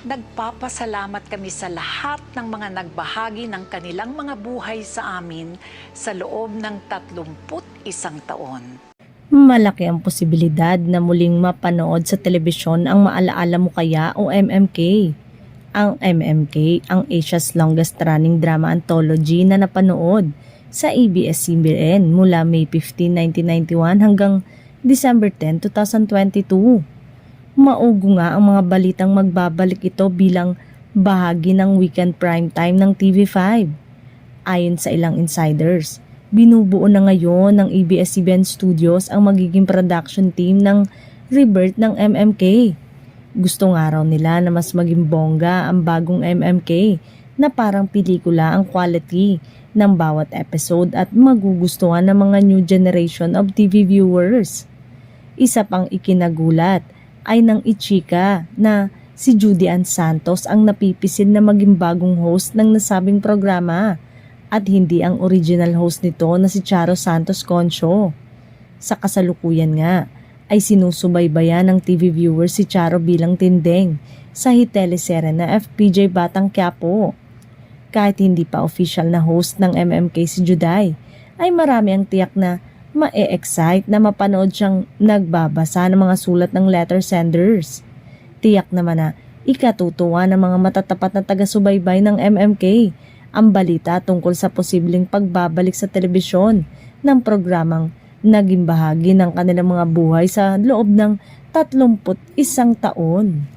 Nagpapasalamat kami sa lahat ng mga nagbahagi ng kanilang mga buhay sa amin sa loob ng 31 taon. Malaki ang posibilidad na muling mapanood sa telebisyon ang Maalaala Mo Kaya o MMK. Ang MMK ang Asia's longest running drama anthology na napanood sa ABS-CBN mula May 15, 1991 hanggang December 10, 2022. Maugo nga ang mga balitang magbabalik ito bilang bahagi ng weekend primetime ng TV5. Ayon sa ilang insiders, binubuo na ngayon ng ABS-CBN Studios ang magiging production team ng rebirth ng MMK. Gusto nga raw nila na mas maging bongga ang bagong MMK na parang pelikula ang quality ng bawat episode at magugustuhan ng mga new generation of TV viewers. Isa pang ikinagulat ay nang ichika na si Judy Ann Santos ang napipisil na maging bagong host ng nasabing programa at hindi ang original host nito na si Charo Santos Concho. Sa kasalukuyan nga ay sinusubaybayan ng TV viewers si Charo bilang tinding sa hit teleserye na FPJ Batang Quiapo. Kahit hindi pa official na host ng MMK si Juday, ay marami ang tiyak na ma-excite na mapanood siyang nagbabasa ng mga sulat ng letter senders. Tiyak naman na ikatutuwa ng mga matatapat na taga-subaybay ng MMK ang balita tungkol sa posibleng pagbabalik sa telebisyon ng programang naging bahagi ng kanilang mga buhay sa loob ng 31 taon.